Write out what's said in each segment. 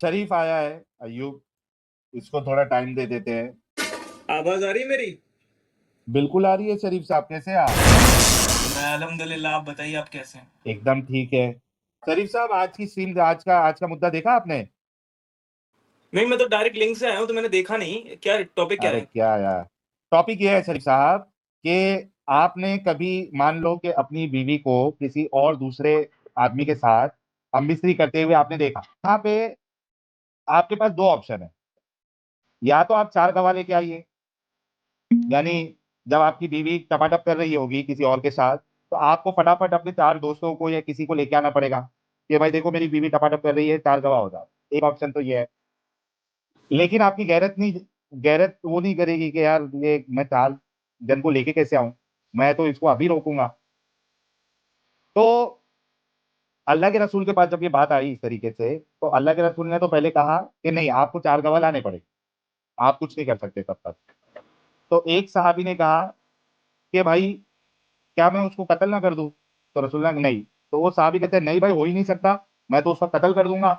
शरीफ आया है, अयूब, इसको थोड़ा टाइम दे देते हैं। आवाज आ रही है मेरी? बिल्कुल आ रही है शरीफ साहब, कैसे हैं आप? मैं अल्हम्दुलिल्लाह, आप बताइए आप कैसे हैं? एकदम ठीक है। शरीफ साहब, आज की स्ट्रीम, आज का मुद्दा देखा आपने? नहीं, मैं तो डायरेक्ट लिंक से आया हूँ, तो मैंने देखा नहीं। क्या टॉपिक क्या अरे है? क्या यार, टॉपिक ये है शरीफ साहब कि आपने कभी मान लो कि अपनी बीवी को किसी और दूसरे आदमी के साथ हम मिस्त्री करते हुए आपने देखा। यहाँ पे आपके पास दो ऑप्शन है, या तो आप चार गवाह लेके आइए, यानी जब आपकी बीवी टपाटप कर रही होगी किसी और के साथ, तो आपको फटाफट अपने चार दोस्तों को या किसी को लेके आना पड़ेगा कि भाई देखो मेरी बीवी टपाटप कर रही है, चार गवाह हो जाओ। एक ऑप्शन तो ये है। लेकिन आपकी गैरत वो नहीं करेगी कि यार ये मैं चार जन को लेके कैसे आऊं, मैं तो इसको अभी रोकूंगा। तो अल्लाह के रसूल के पास जब ये बात आई इस तरीके से, तो अल्लाह के रसूल ने तो पहले कहा कि नहीं, आपको चार गवाह लाने पड़ेंगे, आप कुछ नहीं कर सकते तब तक। तो एक सहाबी ने कहा कि भाई क्या मैं उसको कत्ल ना कर दूं? तो रसूलुल्लाह नहीं। तो वो साहबी कहते हैं नहीं भाई, हो ही नहीं सकता, मैं तो उसका कत्ल कर दूंगा।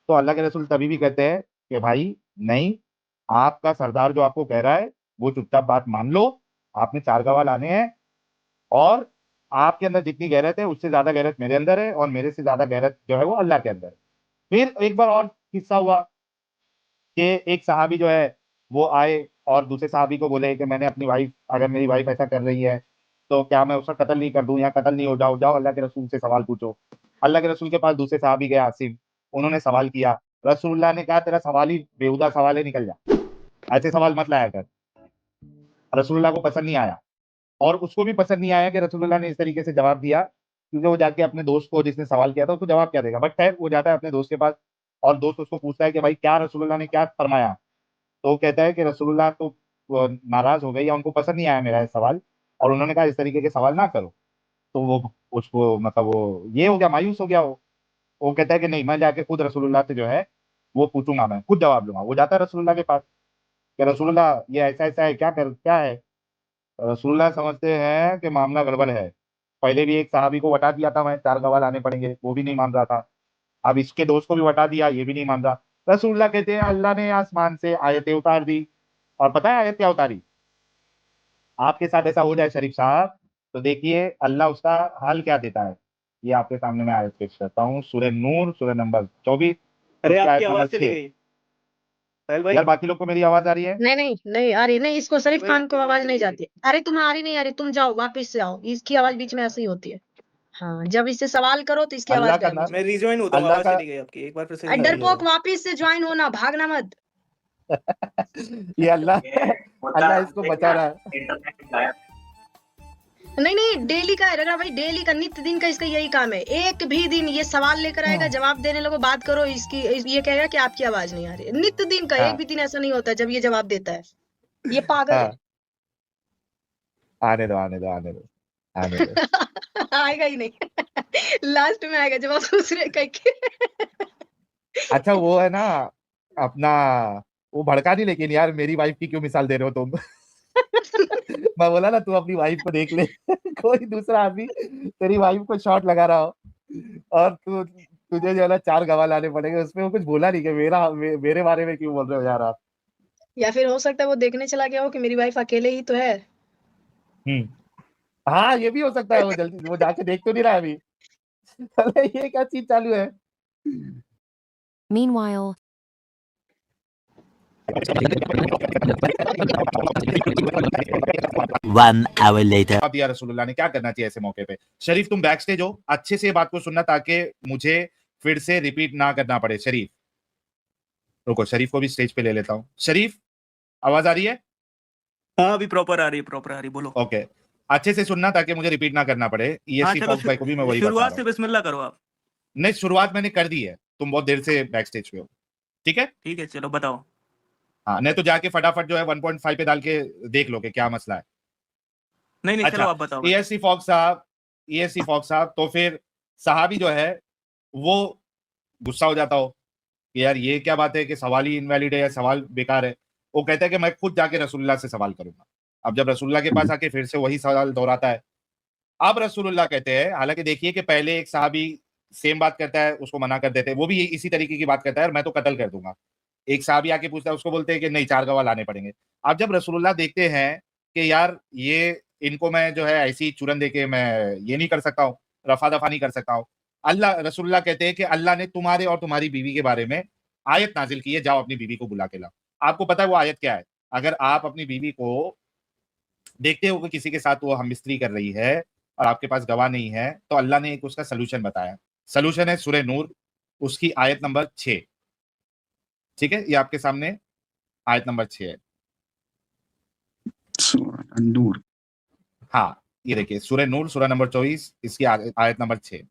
तो अल्लाह के रसूल तभी भी कहते हैं कि भाई नहीं, आपका सरदार जो आपको कह रहा है वो चुपचाप बात मान लो, आपने चार गवाह लाने हैं, और आपके अंदर जितनी गैरत है उससे ज्यादा गैरत मेरे अंदर है, और मेरे से ज्यादा गैरत जो है वो अल्लाह के अंदर है। फिर एक बार और किस्सा हुआ कि एक सहाबी जो है वो आए और दूसरे सहाबी को बोले कि मैंने अपनी वाइफ, अगर मेरी वाइफ ऐसा कर रही है तो क्या मैं उसका कत्ल नहीं कर दूं, या कत्ल नहीं हो जाओ, जाओ अल्लाह के रसूल से सवाल पूछो। अल्लाह के रसूल के पास दूसरे सहाबी गए आसिम, उन्होंने सवाल किया। रसूलुल्लाह ने कहा तेरा सवाल ही बेहुदा सवाल है, निकल जा, ऐसे सवाल मत लाया कर। रसूलुल्लाह को पसंद नहीं आया, और उसको भी पसंद नहीं आया कि रसूलुल्लाह ने इस तरीके से जवाब दिया, क्योंकि वो जाके अपने दोस्त को, जिसने सवाल किया था, उसको जवाब क्या देगा। बट खैर वो जाता है अपने दोस्त के पास, और दोस्त उसको पूछता है कि भाई क्या रसूलुल्लाह ने क्या फरमाया। तो वो कहता है कि रसूलुल्लाह तो वो नाराज हो गए, या उनको पसंद नहीं आया मेरा ये सवाल, और उन्होंने कहा इस तरीके के सवाल ना करो। तो वो उसको मतलब वो ये हो गया, मायूस हो गया। वो कहता है कि नहीं, मैं जाके खुद रसूलुल्लाह से जो है वो पूछूंगा, मैं खुद जवाब लूंगा। वो जाता है रसूलुल्लाह के पास कि रसूलुल्लाह ये ऐसा ऐसा है, क्या है। रसूलुल्लाह समझते हैं कि मामला गड़बड़ है। पहले भी एक साहबी को बता दिया था मैं चार गवाह लाने पड़ेंगे, वो भी नहीं मान रहा था। अब इसके दोस्त को भी बता दिया, ये भी नहीं मान रहा। रसूलुल्लाह कहते हैं अल्लाह ने आसमान से आयतें उतार दी, और पता है आयत क्या उतारी? आपके साथ ऐसा हो जाए शरीफ साहब, तो देखिए अल्लाह उसका हाल क्या देता है। ये आपके सामने मैं आयत पेश करता हूँ, सूरह नूर, सूरह नंबर 24, अरे उसकी आपकी आयत नंबर आवाज चली 6। गई। साहिल भाई, यार बाकी लोग को मेरी आवाज आ रही है? नहीं नहीं नहीं आ रही, नहीं इसको शरीफ खान को आवाज नहीं जाती। अरे तुम आ रही नहीं आ रही, तुम जाओ वापस से आओ, इसकी आवाज बीच में ऐसे ही होती है। हाँ, जब इससे सवाल करो तो इसकी अल्लाह आवाज का गायब हो नाम, मैं रिजॉइन होता हूँ, अल्लाह आवाज का चली गई आपकी, एक बार फिर से जाए। रिजॉइन डरपोक करो। वापिस से ज्वाइन होना, भागना मत। ये अल्लाह अल्लाह इसको बचा रहा है। नहीं नहीं, डेली का है रगा भाई, डेली का नित्य दिन का इसका यही काम है। एक भी दिन ये सवाल लेकर आएगा, जवाब देने लगो, बात करो, इसकी ये कहेगा कि आपकी आवाज नहीं आ रही है। नित्य दिन का एक भी दिन ऐसा नहीं होता जब ये जवाब देता है। ये पागल है। हाँ, आने दो आने दो आने दो आने दो। आएगा ही नहीं। लास्ट में आएगा जब आप दूसरे कह के। अच्छा वो है ना अपना, वो भड़का नहीं, लेकिन यार मेरी वाइफ की क्यों मिसाल दे रहे हो तुम? मैं बोला ना तू अपनी वाइफ को देख ले। कोई दूसरा आदमी तेरी वाइफ को शॉट लगा रहा हो, और तुझे जो है ना चार गवाह लाने पड़ेंगे, उसमें वो कुछ बोला नहीं कि मेरे बारे में क्यों बोल रहे हो यार आप। या फिर हो सकता है वो देखने चला गया हो कि मेरी वाइफ अकेले ही तो है। हाँ ये भी हो सकता है, वो जल्दी वो जाके देख तो नहीं रहा है अभी। अरे ये क्या चीज चालू है? Meanwhile, 1 hour later. अब या रसूलुल्लाह ने क्या करना चाहिए ऐसे मौके पे? शरीफ तुम बैक स्टेज हो, अच्छे से बात को सुनना ताकि मुझे फिर से रिपीट ना करना पड़े। शरीफ रुको, शरीफ को भी स्टेज पे ले लेता हूँ। शरीफ आवाज आ रही है? हाँ, अभी प्रॉपर आ रही है, प्रॉपर आ रही है, बोलो। ओके, अच्छे से सुनना ताकि मुझे रिपीट ना करना पड़े। हाँ ईएससी चलो, फॉक्स भाई को भी मैं वही बता शुरुआत रहा से हूँ। बिस्मिल्लाह करो आप। नहीं, शुरुआत मैंने कर दी है, तुम बहुत देर से बैक स्टेज पे हो। ठीक है, ठीक है, चलो बताओ। हाँ, नहीं तो जाके फटाफट जो है 1.5 पे डाल के देख लो कि क्या मसला है। नहीं नहीं, चलो अच्छा, आप बताओ। ईएससी फॉक्स साहब, तो फिर सहाबी जो है वो गुस्सा हो जाता हो कि यार ये क्या बात है कि सवाल ही इनवैलिड है या सवाल बेकार है। वो कहता है कि मैं खुद जाके रसूलुल्लाह से सवाल करूंगा। अब जब रसूलुल्लाह के पास आके फिर से वही सवाल दोहराता है, अब रसूलुल्लाह कहते हैं, हालांकि देखिए कि पहले एक सहाबी सेम बात करता है, उसको मना कर देते हैं, वो भी इसी तरीके की बात करता है, मैं तो कत्ल कर दूंगा। एक साहबी आके पूछता है, उसको बोलते हैं कि नहीं 4 गवाह लाने पड़ेंगे। अब जब रसूलुल्लाह देखते हैं कि यार ये इनको मैं जो है ऐसी चूरन देके मैं ये नहीं कर सकता हूँ, रफा दफा नहीं कर सकता हूँ, रसूलुल्लाह कहते हैं कि अल्लाह ने तुम्हारे और तुम्हारी बीवी के बारे में आयत नाजिल की है, जाओ अपनी बीवी को बुला के लाओ। आपको पता है वो आयत क्या है? अगर आप अपनी बीवी को देखते हो कि किसी के साथ वो हमबिस्तरी कर रही है और आपके पास गवाह नहीं है, तो अल्लाह ने एक उसका सलूशन बताया। सलूशन है सूरह नूर, उसकी आयत नंबर 6। ठीक है, ये आपके सामने आयत नंबर 6 है। सूरह नूर, हाँ, ये देखिए सूरह नूर, सूरह नंबर 24, इसकी आयत नंबर 6।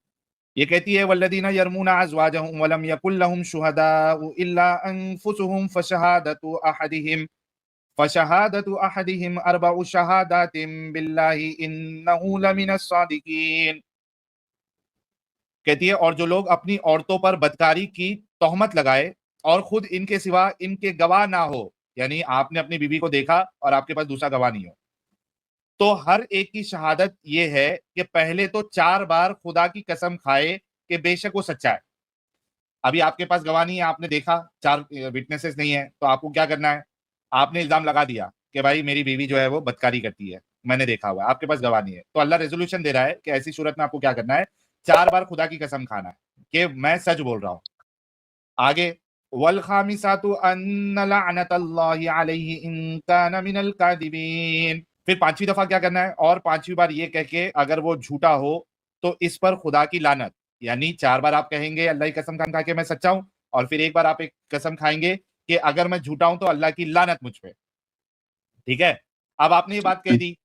ये कहती है वल्लदीना यरमूना अज़वाजहुम वलम यकुल लहुम शुहदाउ इल्ला अनफुसुहुम फशहादतु अहदिहिम अर्बउ शहादातिन बिल्लाहि इन्नहु लमिनस सादिकीन। कहती है और जो लोग अपनी औरतों पर बदकारी की तोहमत लगाए और खुद इनके सिवा इनके गवाह ना हो, यानी आपने अपनी बीवी को देखा और आपके पास दूसरा गवाह नहीं हो, तो हर एक की शहादत ये है कि पहले तो 4 बार खुदा की कसम खाए कि बेशक वो सच्चा है। अभी आपके पास गवाह नहीं है, आपने देखा, 4 विटनेसेस नहीं है, तो आपको क्या करना है? आपने इल्जाम लगा दिया कि भाई मेरी बीवी जो है वो बदकारी करती है, मैंने देखा हुआ है, आपके पास गवाह नहीं है, तो अल्लाह रेजोल्यूशन दे रहा है कि ऐसी सूरत में आपको क्या करना है? 4 बार खुदा की कसम खाना है कि मैं सच बोल रहा हूं। आगे वल खामिसातु अन्न लअनतल्लाहि अलैहि इन काना मिनल कादिबीन। फिर 5वीं दफा क्या करना है? और 5वीं बार ये कह के अगर वो झूठा हो तो इस पर खुदा की लानत, यानी 4 बार आप कहेंगे अल्लाह की कसम खा के मैं सच्चा हूं, और फिर एक बार आप एक कसम खाएंगे कि अगर मैं झूठा हूं तो अल्लाह की लानत मुझ पे। ठीक है, अब आपने ये बात कह दी।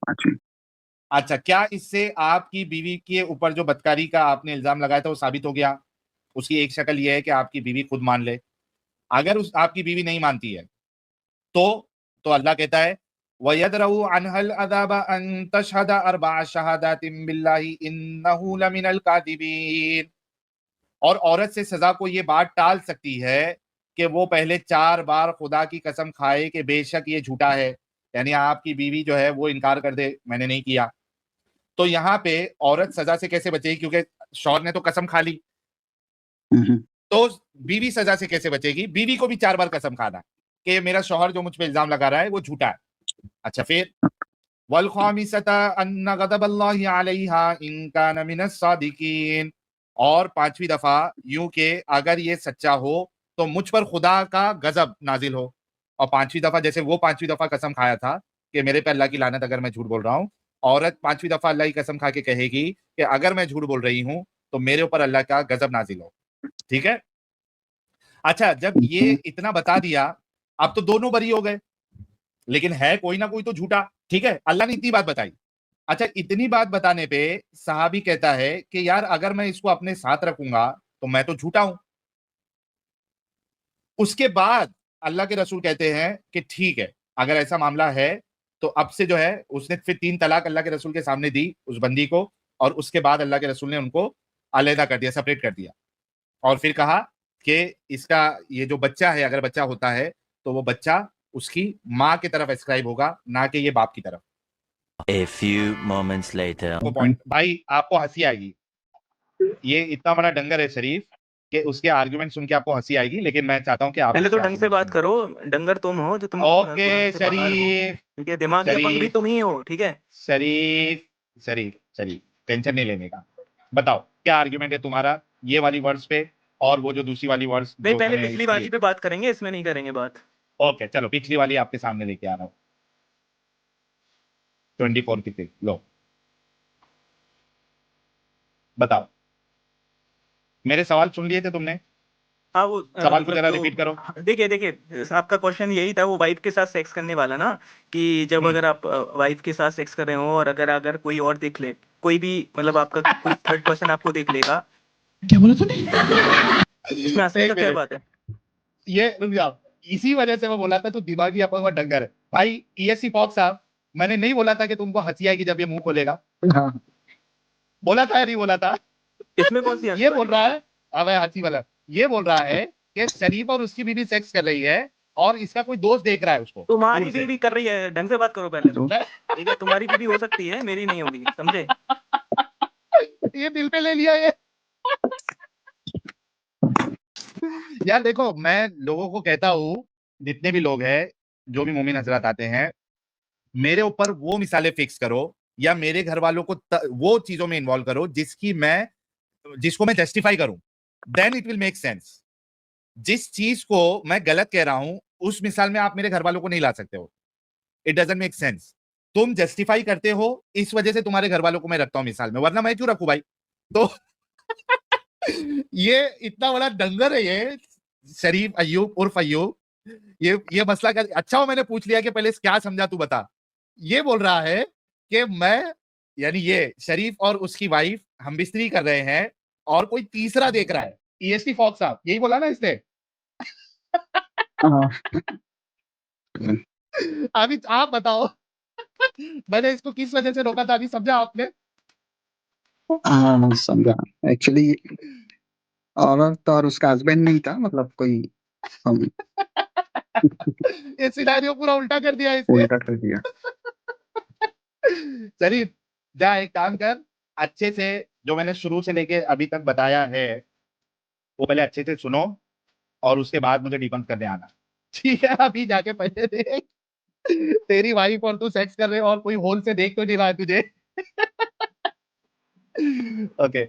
अच्छा, क्या इससे आपकी बीवी के ऊपर जो बदकारी का आपने इल्जाम लगाया था वो साबित हो गया? उसकी एक शक्ल यह है कि आपकी बीवी खुद मान ले। अगर उस आपकी बीवी नहीं मानती है तो अल्लाह कहता है वयदरउ अनहल अज़ाब अन तशहद अर्बअ शहादातिन बिल्लाहि इन्नहु लमिनल कादिबीन। और औरत से सजा को ये बात टाल सकती है कि वो पहले 4 बार खुदा की कसम खाए कि बेशक ये झूठा है, यानी आपकी बीवी जो है वो इनकार कर दे मैंने नहीं किया। तो यहाँ पे औरत सजा से कैसे बचेगी? क्योंकि शौहर ने तो कसम खा ली, तो बीवी सजा से कैसे बचेगी? बीवी को भी 4 बार कसम खाना कि मेरा शौहर जो मुझ पे इल्जाम लगा रहा है वो झूठा है। अच्छा, फिर वल खामिसता अन्न गज़बल्लाहि अलैहा इन काना मिनस सादिकीन। और 5वीं दफा यूं के अगर ये सच्चा हो तो मुझ पर खुदा का गजब नाजिल हो। और 5वीं दफा, जैसे वो 5वीं दफा कसम खाया था कि मेरे पे अल्लाह की लानत अगर मैं झूठ बोल रहा हूं, औरत 5वीं दफा अल्लाह की कसम खा के कहेगी कि अगर मैं झूठ बोल रही हूं तो मेरे ऊपर अल्लाह का गजब नाजिल हो। ठीक है, अच्छा, जब ये इतना बता दिया अब तो दोनों बरी हो गए, लेकिन है कोई ना कोई तो झूठा। ठीक है, अल्लाह ने इतनी बात बताई। अच्छा, इतनी बात बताने पे सहाबी कहता है कि यार अगर मैं इसको अपने साथ रखूंगा तो मैं तो झूठा हूं। उसके बाद अल्लाह के रसूल कहते हैं कि ठीक है, अगर ऐसा मामला है तो अब से जो है, उसने फिर 3 तलाक अल्लाह के रसूल के सामने दी उस बंदी को, और उसके बाद अल्लाह के रसूल ने उनको अलहदा कर दिया, सेपरेट कर दिया, और फिर कहा कि इसका ये जो बच्चा है, अगर बच्चा होता है तो वो बच्चा उसकी माँ की तरफ एस्क्राइब होगा, ना कि ये बाप की तरफ। A few moments later. Point भाई आपको हंसी आएगी, ये इतना बड़ा डंगर है शरीफ कि उसके आर्गुमेंट सुन के आपको हंसी आएगी, लेकिन मैं चाहता हूँ कि आप पहले तो ढंग से बात करो, डंगर तुम हो जो तुम ओके कुरान से बाहर हो, शरीफ, ठीक है, दिमागी अपंग भी तुम ही हो, ठीक है। शरीफ शरीफ शरीफ, टेंशन नहीं लेने का। बताओ क्या आर्गुमेंट है तुम्हारा ये वाली वर्ड्स पे, और वो जो दूसरी वाली वर्ड्स नहीं, पहले पिछली वाली पे बात करेंगे, इसमें नहीं करेंगे बात। ओके चलो, पिछली वाली आपके सामने लेके आ रहा हूँ, 24 की पेज लो, बताओ। मेरे सवाल सुन लिए थे तुमने? हाँ, वो सवाल को जरा रिपीट करो। देखिए आपका क्वेश्चन यही था, वो वाइफ के साथ सेक्स करने वाला ना, कि जब अगर आप वाइफ के साथ सेक्स कर रहे हो और अगर कोई और देख ले, कोई भी मतलब आपका कोई थर्ड पर्सन आपको देख लेगा, क्या बोला तूने? इसमें हंसने का क्या बात है? ये रुक जाओ, इसी वजह से मैं बोला था तू दिमागी अपंग और डंगर है। भाई ESC फॉक्स साहब, मैंने नहीं बोला था कि तुमको हंसी आएगी जब ये मुंह खोलेगा? हाँ, बोला था या नहीं बोला था? इसमें कौन सी ये बोल रहा है, अब हंसी वाला ये बोल रहा है कि शरीफ और उसकी बीवी सेक्स कर रही है और इसका कोई दोस्त देख रहा है उसको। तुम्हारी दूर से। बीवी कर रही है, ढंग से बात करो पहले तो, मैं- ठीक है, तुम्हारी बीवी हो सकती है, मेरी नहीं होगी, समझे? ये दिल पे ले लिया ये। यार देखो, मैं लोगों को कहता हूँ, जितने भी लोग हैं, जो भी मोमिन हजरात आते हैं, मेरे ऊपर वो मिसालें फिक्स करो, या मेरे घर वालों को वो चीजों में इन्वॉल्व करो जिसको मैं जस्टिफाई करूं, then it will make sense. जिस चीज को मैं गलत कह रहा हूं, उस मिसाल में आप मेरे घर वालों को नहीं ला सकते हो। It doesn't make sense. तुम जस्टिफाई करते हो, इस वजह से तुम्हारे घर वालों को मैं रखता हूं मिसाल में, वरना मैं क्यों रखूं भाई? तो ये इतना बड़ा डंगर है ये शरीफ अय्यूब उर्फ अय्यूब। ये मसला का अच्छा हो मैंने पूछ लिया कि पहले क्या समझा तू बता। ये बोल रहा है कि मैं, यानी ये शरीफ और उसकी वाइफ हम बिस्तरी कर रहे हैं और कोई तीसरा देख रहा है। ईएसटी फॉक्स साहब यही बोला ना इसने? हाँ, अभी आप बताओ, मैंने इसको किस वजह से रोका था, अभी समझा आपने? हाँ, समझा। एक्चुअली औरत और उसका हस्बैंड नहीं था, मतलब कोई हम ये सिनेरियो पूरा उल्टा कर दिया इसने। उल्टा कर दिया। शरीफ, जा एक काम कर, अच्छे से जो मैंने शुरू से लेके अभी तक बताया है वो पहले अच्छे से सुनो, और उसके बाद मुझे डिबंक करने आना, ठीक है? अभी जाके पहले देख तेरी वाइफ और तू सेक्स कर रहे हो और कोई होल से देख तो नहीं रहा है तुझे। ओके।